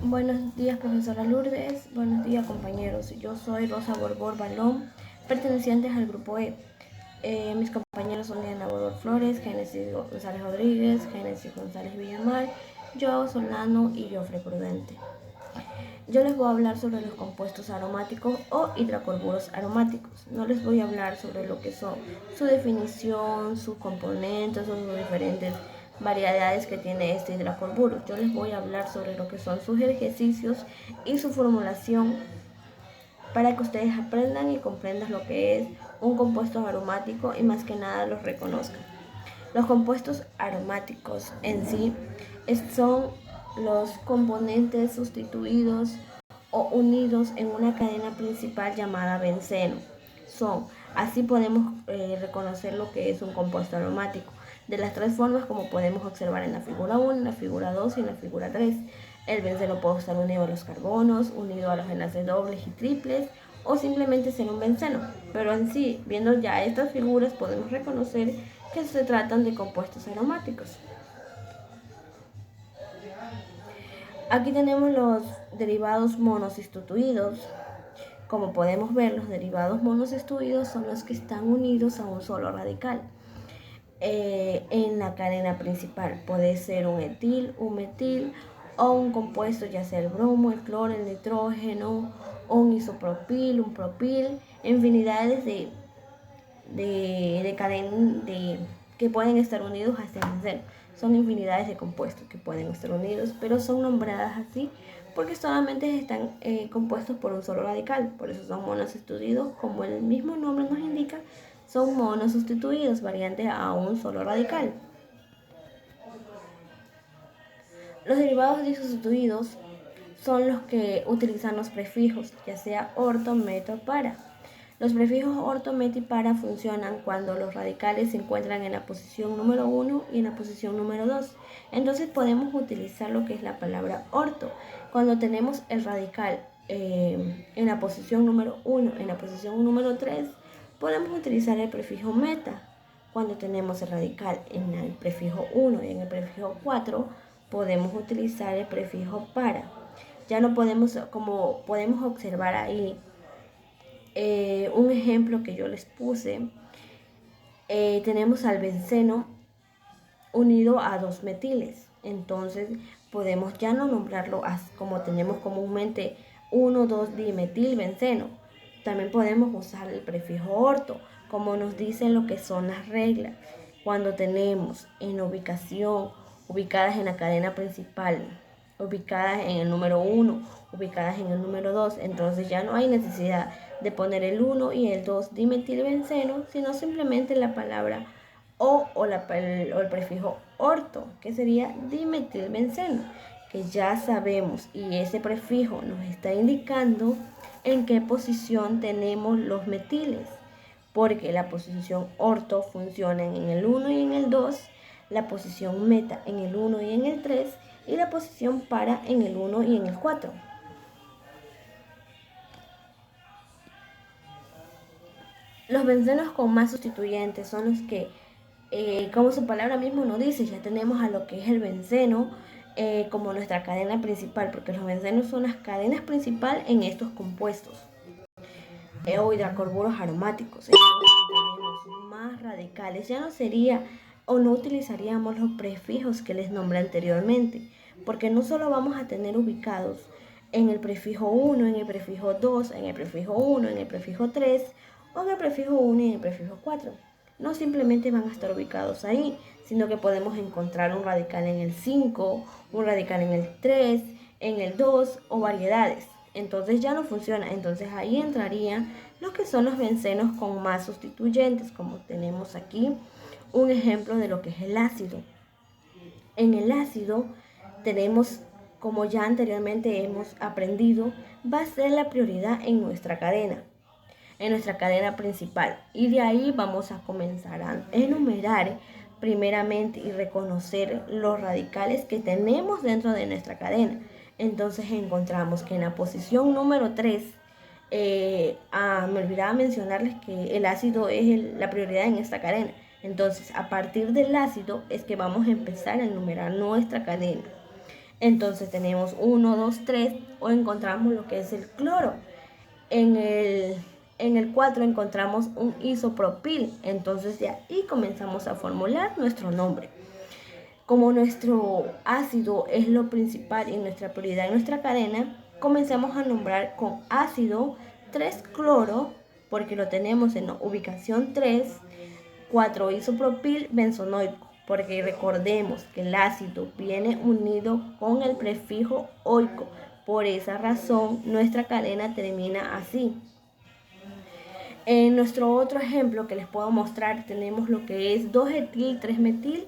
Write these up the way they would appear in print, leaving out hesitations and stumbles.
Buenos días, profesora Lourdes. Buenos días, compañeros. Yo soy Rosa Borbor Balón, pertenecientes al grupo E. Mis compañeros son Diana Borbor Flores, Génesis González Rodríguez, Génesis González Villamar, Joao Solano y Jofre Prudente. Yo les voy a hablar sobre los compuestos aromáticos o hidrocarburos aromáticos. No les voy a hablar sobre lo que son su definición, sus componentes o sus diferentes variedades que tiene este hidrocarburo. Yo les voy a hablar sobre lo que son sus ejercicios y su formulación para que ustedes aprendan y comprendan lo que es un compuesto aromático y más que nada los reconozcan. Los compuestos aromáticos en sí son los componentes sustituidos o unidos en una cadena principal llamada benceno. Así podemos reconocer lo que es un compuesto aromático de las tres formas como podemos observar en la figura 1, en la figura 2 y en la figura 3. El benceno puede estar unido a los carbonos, unido a los enlaces dobles y triples o simplemente ser un benceno. Pero en sí, viendo ya estas figuras podemos reconocer que se tratan de compuestos aromáticos. Aquí tenemos los derivados monosustituidos. Como podemos ver, los derivados monosustituidos son los que están unidos a un solo radical. En la cadena principal puede ser un etil, un metil o un compuesto, ya sea el bromo, el cloro, el nitrógeno, un isopropil, un propil, infinidades de cadenas que pueden estar unidos hasta el benceno. Son infinidades de compuestos que pueden estar unidos, pero son nombradas así porque solamente están compuestos por un solo radical. Por eso son monosustituidos, como el mismo nombre nos indica, son monosustituidos, variantes a un solo radical. Los derivados disustituidos son los que utilizan los prefijos, ya sea orto, meto, para. Los prefijos orto, meto y para funcionan cuando los radicales se encuentran en la posición número 1 y en la posición número 2. Entonces podemos utilizar lo que es la palabra orto. Cuando tenemos el radical en la posición número 1, en la posición número 3, podemos utilizar el prefijo meta. Cuando tenemos el radical en el prefijo 1 y en el prefijo 4, podemos utilizar el prefijo para. Ya no podemos, como podemos observar ahí, un ejemplo que yo les puse, tenemos al benceno unido a dos metiles. Entonces podemos ya no nombrarlo como tenemos comúnmente 1,2-dimetilbenceno. También podemos usar el prefijo orto, como nos dicen lo que son las reglas. Cuando tenemos en ubicación, ubicadas en la cadena principal, ubicadas en el número 1, ubicadas en el número 2, entonces ya no hay necesidad de poner el 1 y el 2 dimetilbenceno, sino simplemente la palabra o el prefijo orto, que sería dimetilbenceno, que ya sabemos, y ese prefijo nos está indicando en qué posición tenemos los metiles, porque la posición orto funciona en el 1 y en el 2, la posición meta en el 1 y en el 3, y la posición para en el 1 y en el 4. Los bencenos con más sustituyentes son los que, como su palabra mismo nos dice, ya tenemos a lo que es el benceno como nuestra cadena principal, porque los bencenos son las cadenas principales en estos compuestos o hidrocarburos aromáticos. Entonces tenemos más radicales, ya no sería o no utilizaríamos los prefijos que les nombré anteriormente, porque no solo vamos a tener ubicados en el prefijo 1, en el prefijo 2, en el prefijo 1, en el prefijo 3 o en el prefijo 1 y en el prefijo 4. No simplemente van a estar ubicados ahí, sino que podemos encontrar un radical en el 5, un radical en el 3, en el 2 o variedades. Entonces ya no funciona. Entonces ahí entrarían los que son los bencenos con más sustituyentes, como tenemos aquí un ejemplo de lo que es el ácido. En el ácido tenemos, como ya anteriormente hemos aprendido, va a ser la prioridad en nuestra cadena principal, y de ahí vamos a comenzar a enumerar primeramente y reconocer los radicales que tenemos dentro de nuestra cadena. Entonces encontramos que en la posición número 3, me olvidaba mencionarles que el ácido es la prioridad en esta cadena. Entonces a partir del ácido es que vamos a empezar a enumerar nuestra cadena. Entonces tenemos 1, 2, 3 o encontramos lo que es el cloro. En el 4 encontramos un isopropil. Entonces de ahí comenzamos a formular nuestro nombre. Como nuestro ácido es lo principal y nuestra prioridad en nuestra cadena, comenzamos a nombrar con ácido 3-cloro, porque lo tenemos en la ubicación 3, 4 isopropil benzonoico, porque recordemos que el ácido viene unido con el prefijo oico. Por esa razón, nuestra cadena termina así. En nuestro otro ejemplo que les puedo mostrar, tenemos lo que es 2-etil, 3-metil,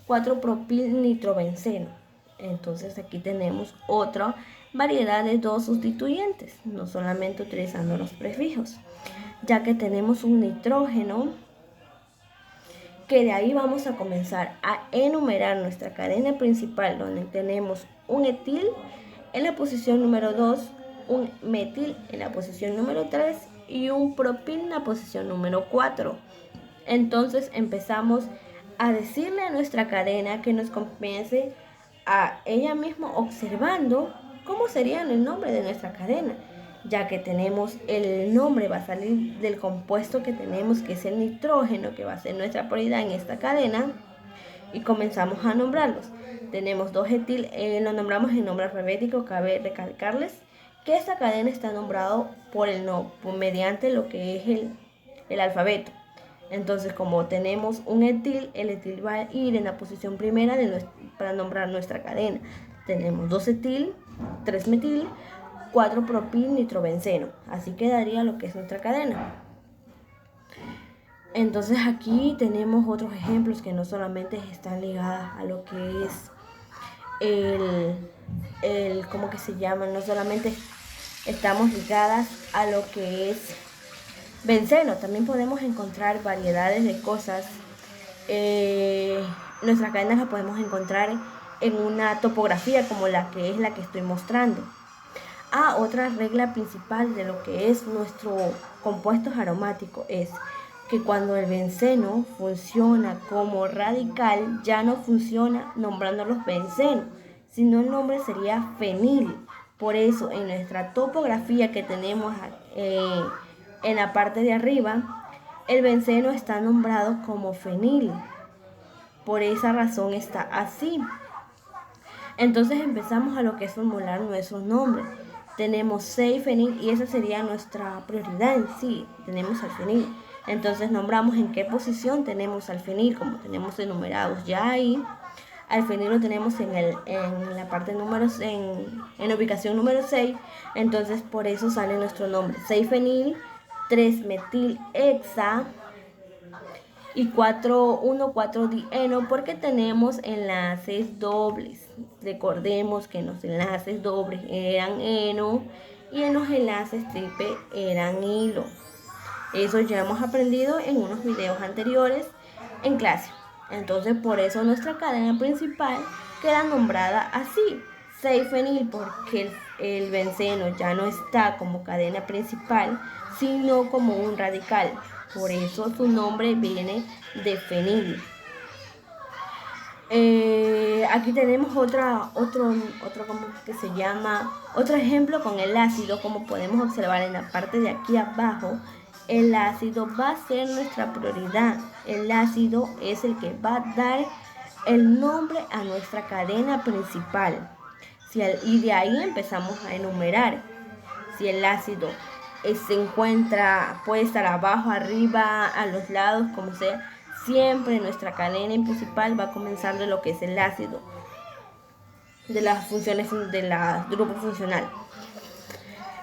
4-propil nitrobenceno. Entonces aquí tenemos otra variedad de dos sustituyentes, no solamente utilizando los prefijos, ya que tenemos un nitrógeno, que de ahí vamos a comenzar a enumerar nuestra cadena principal, donde tenemos un etil en la posición número 2, un metil en la posición número 3 y un propil en la posición número 4. Entonces empezamos a decirle a nuestra cadena que nos comience a ella misma observando cómo sería el nombre de nuestra cadena, ya que tenemos el nombre va a salir del compuesto que tenemos, que es el nitrógeno, que va a ser nuestra prioridad en esta cadena, y comenzamos a nombrarlos. Tenemos 2-etil, lo nombramos en nombre alfabético. Cabe recalcarles que esta cadena está nombrado mediante lo que es el alfabeto. Entonces, como tenemos un etil, el etil va a ir en la posición primera para nombrar nuestra cadena. Tenemos 2-etil, 3-metil, 4-propil nitrobenceno. Así quedaría lo que es nuestra cadena. Entonces aquí tenemos otros ejemplos que no solamente están ligados a lo que es ¿cómo que se llama? No solamente estamos ligadas a lo que es benceno, también podemos encontrar variedades de cosas. Nuestra cadena la podemos encontrar en una topografía como la que estoy mostrando. Otra regla principal de lo que es nuestro compuestos aromáticos es que cuando el benceno funciona como radical, ya no funciona nombrando los bencenos, sino el nombre sería fenil. Por eso en nuestra topografía que tenemos en la parte de arriba, el benceno está nombrado como fenil. Por esa razón está así. Entonces empezamos a lo que es formular nuestros nombres. Tenemos 6 fenil y esa sería nuestra prioridad en sí. Tenemos al fenil. Entonces nombramos en qué posición tenemos al fenil, como tenemos enumerados ya ahí. Al fenil lo tenemos en la parte números, en la ubicación número 6. Entonces por eso sale nuestro nombre. 6 fenil, 3 metil hexa y 1,4-dieno, porque tenemos enlaces dobles. Recordemos que en los enlaces dobles eran eno y en los enlaces triple eran hilo. Eso ya hemos aprendido en unos videos anteriores en clase. Entonces por eso nuestra cadena principal queda nombrada así, 6-fenil, porque el benceno ya no está como cadena principal, sino como un radical. Por eso su nombre viene de fenil. Aquí tenemos otro como que se llama, otro ejemplo con el ácido. Como podemos observar en la parte de aquí abajo, el ácido va a ser nuestra prioridad. El ácido es el que va a dar el nombre a nuestra cadena principal. Y de ahí empezamos a enumerar. Si el ácido se encuentra, puede estar abajo, arriba, a los lados, como sea, siempre nuestra cadena principal va a comenzar de lo que es el ácido, de las funciones del grupo funcional.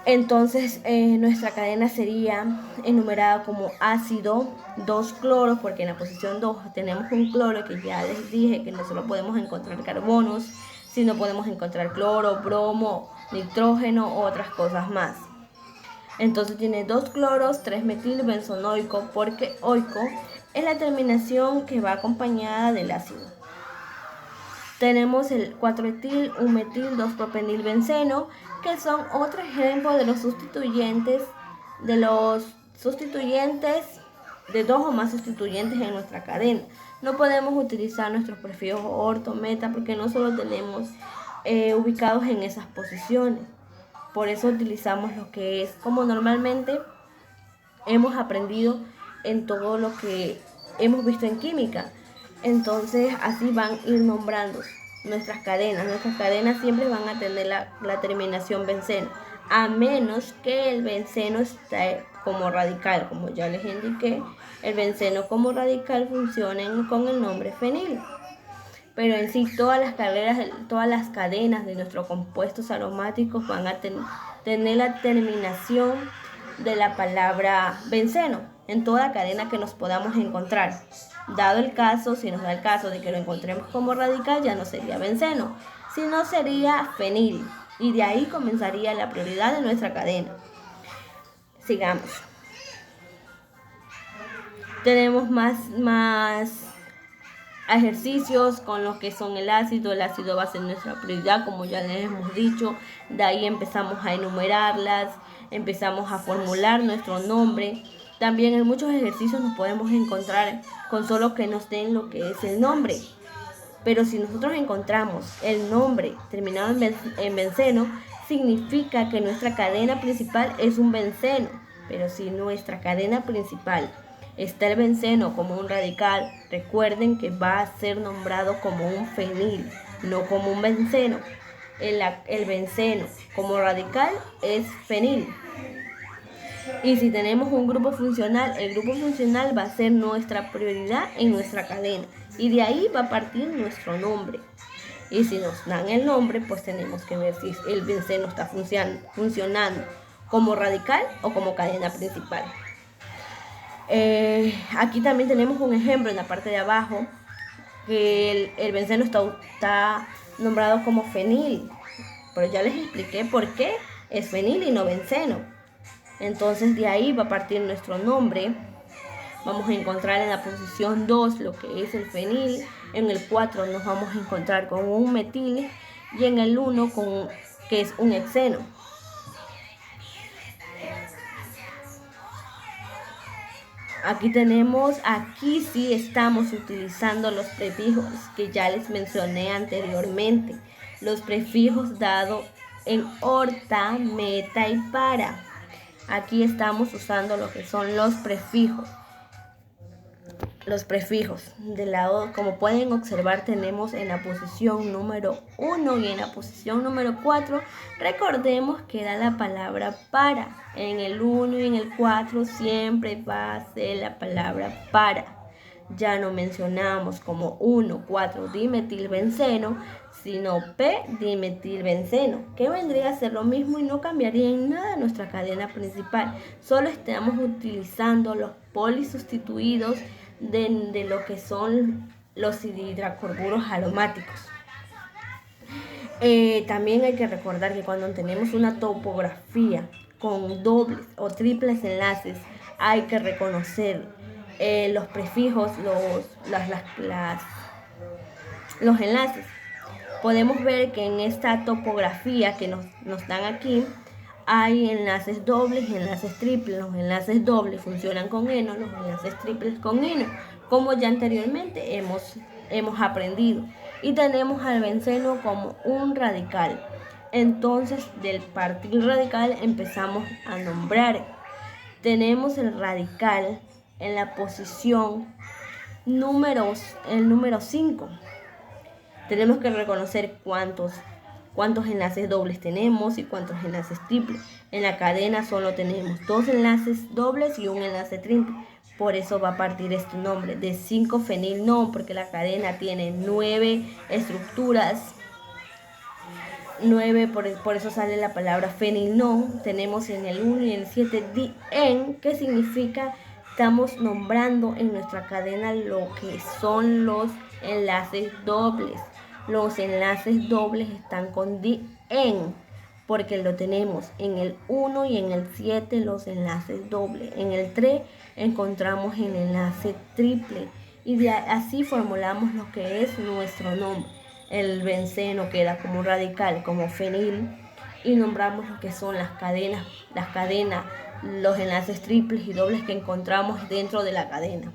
Entonces nuestra cadena sería enumerada como ácido 2-cloro, porque en la posición 2 tenemos un cloro, que ya les dije que no solo podemos encontrar carbonos, sino podemos encontrar cloro, bromo, nitrógeno u otras cosas más. Entonces tiene 2 cloros, 3-metil benzonoico, porque oico es la terminación que va acompañada del ácido. Tenemos el 4-etil, 1-metil, 2-propenil benceno, que son otro ejemplo de los sustituyentes, de dos o más sustituyentes en nuestra cadena. No podemos utilizar nuestros prefijos orto, meta, porque no solo tenemos ubicados en esas posiciones. Por eso utilizamos lo que es como normalmente hemos aprendido en todo lo que hemos visto en química. Entonces así van a ir nombrando nuestras cadenas. Nuestras cadenas siempre van a tener la terminación benceno, a menos que el benceno esté como radical. Como ya les indiqué, el benceno como radical funciona con el nombre fenil. Pero en sí todas las cadenas de nuestros compuestos aromáticos van a tener la terminación de la palabra benceno en toda cadena que nos podamos encontrar. Dado el caso, si nos da el caso de que lo encontremos como radical, ya no sería benceno, sino sería fenil, y de ahí comenzaría la prioridad de nuestra cadena. Sigamos. Tenemos más ejercicios con lo que son el ácido va a ser nuestra prioridad, como ya les hemos dicho. De ahí empezamos a enumerarlas, empezamos a formular nuestro nombre. También en muchos ejercicios nos podemos encontrar con solo que nos den lo que es el nombre. Pero si nosotros encontramos el nombre terminado en benceno, significa que nuestra cadena principal es un benceno. Pero si nuestra cadena principal está el benceno como un radical, recuerden que va a ser nombrado como un fenil, no como un benceno. El benceno como radical es fenil. Y si tenemos un grupo funcional, el grupo funcional va a ser nuestra prioridad en nuestra cadena. Y de ahí va a partir nuestro nombre. Y si nos dan el nombre, pues tenemos que ver si el benceno está funcionando como radical o como cadena principal. Aquí también tenemos un ejemplo en la parte de abajo, que el benceno está nombrado como fenil. Pero ya les expliqué por qué es fenil y no benceno. Entonces de ahí va a partir nuestro nombre. Vamos a encontrar en la posición 2 lo que es el fenil. En el 4 nos vamos a encontrar con un metil. Y en el 1 que es un hexeno. Aquí sí estamos utilizando los prefijos que ya les mencioné anteriormente. Los prefijos dados en horta, meta y para. Aquí estamos usando lo que son los prefijos. Los prefijos del lado, como pueden observar, tenemos en la posición número 1 y en la posición número 4. Recordemos que da la palabra para. En el 1 y en el 4 siempre va a ser la palabra para. Ya no mencionamos como 1,4 dimetilbenceno, sino P-dimetilbenceno, que vendría a ser lo mismo y no cambiaría en nada nuestra cadena principal. Solo estamos utilizando los polisustituidos de lo que son los hidrocarburos aromáticos. También hay que recordar que cuando tenemos una topografía con dobles o triples enlaces, hay que reconocer los prefijos, los enlaces. Podemos ver que en esta topografía que nos dan aquí, hay enlaces dobles y enlaces triples. Los enlaces dobles funcionan con eno, los enlaces triples con eno, como ya anteriormente hemos aprendido. Y tenemos al benceno como un radical. Entonces, del partir radical empezamos a nombrar. Tenemos el radical en la posición el número 5. Tenemos que reconocer cuántos enlaces dobles tenemos y cuántos enlaces triples. En la cadena solo tenemos 2 enlaces dobles y un enlace triple. Por eso va a partir este nombre de 5-fenil no, porque la cadena tiene 9 estructuras. 9, por eso sale la palabra fenil no. Tenemos en el 1 y en el 7 dien, que significa estamos nombrando en nuestra cadena lo que son los enlaces dobles. Los enlaces dobles están con dien, porque lo tenemos en el 1 y en el 7 los enlaces dobles. En el 3 encontramos el enlace triple y así formulamos lo que es nuestro nombre. El benceno queda como radical, como fenil, y nombramos lo que son las cadenas, los enlaces triples y dobles que encontramos dentro de la cadena.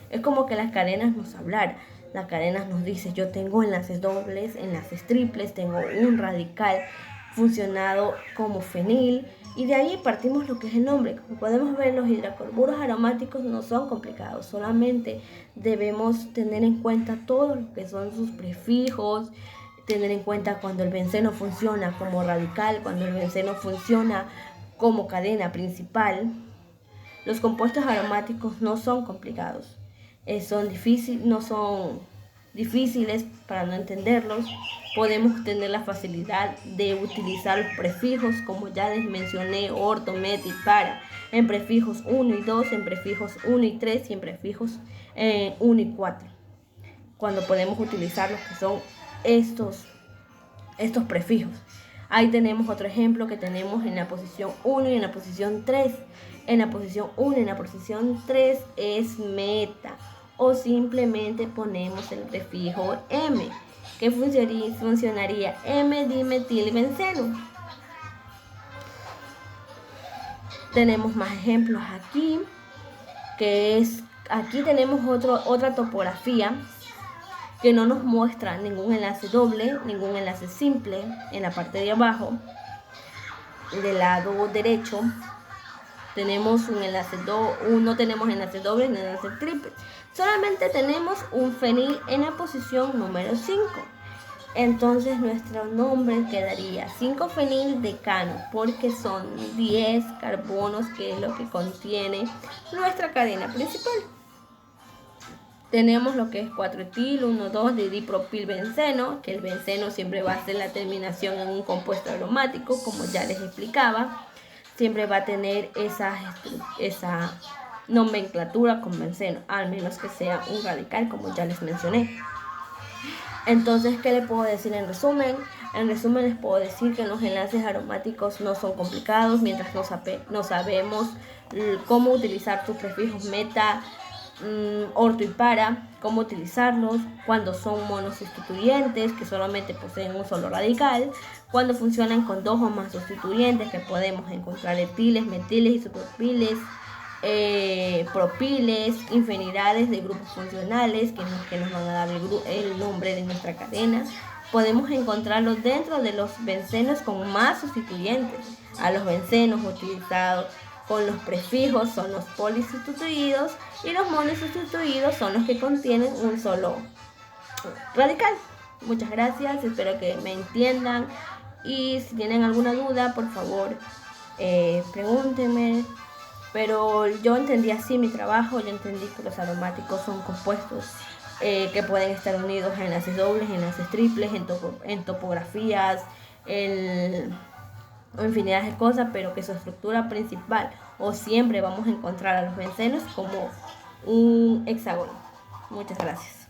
Es como que las cadenas nos hablaran. La cadena nos dice, yo tengo enlaces dobles, enlaces triples, tengo un radical funcionado como fenil, y de ahí partimos lo que es el nombre. Como podemos ver, los hidrocarburos aromáticos no son complicados, solamente debemos tener en cuenta todo lo que son sus prefijos, tener en cuenta cuando el benceno funciona como radical, cuando el benceno funciona como cadena principal. Los compuestos aromáticos no son complicados, no son difíciles para no entenderlos. Podemos tener la facilidad de utilizar los prefijos, como ya les mencioné, orto, met y para, en prefijos 1 y 2, en prefijos 1 y 3 y en prefijos 1 y 4. Cuando podemos utilizar los que son estos prefijos. Ahí tenemos otro ejemplo que tenemos en la posición 1 y en la posición 3. En la posición 1 y en la posición 3 es meta, o simplemente ponemos el prefijo M, que funcionaría M-dimetilbenceno. Tenemos más ejemplos aquí, aquí tenemos otra topografía que no nos muestra ningún enlace doble, ningún enlace simple. En la parte de abajo, del lado derecho, tenemos un enlace no tenemos enlace doble ni enlace triple. Solamente tenemos un fenil en la posición número 5. Entonces nuestro nombre quedaría 5-fenildecano, porque son 10 carbonos, que es lo que contiene nuestra cadena principal. Tenemos lo que es 4-etil, 1,2 de dipropilbenceno, que el benceno siempre va a ser la terminación en un compuesto aromático, como ya les explicaba. Siempre va a tener esa nomenclatura con benceno, al menos que sea un radical, como ya les mencioné. Entonces, ¿qué le puedo decir en resumen? En resumen les puedo decir que los enlaces aromáticos no son complicados mientras no sabemos cómo utilizar sus prefijos meta, orto y para, cómo utilizarlos, cuando son monosustituyentes, que solamente poseen un solo radical, cuando funcionan con 2 o más sustituyentes, que podemos encontrar etiles, metiles, isopropiles, propiles, infinidades de grupos funcionales que nos van a dar el nombre de nuestra cadena. Podemos encontrarlos dentro de los bencenos con más sustituyentes. A los bencenos utilizados con los prefijos son los polisustituidos, y los monosustituidos son los que contienen un solo radical. Muchas gracias, espero que me entiendan, y si tienen alguna duda, por favor, pregúntenme. Pero yo entendí así mi trabajo. Yo entendí que los aromáticos son compuestos que pueden estar unidos en enlaces dobles, enlaces triples, en topografías, o infinidad de cosas, pero que su estructura principal, o siempre vamos a encontrar a los bencenos como un hexágono. Muchas gracias.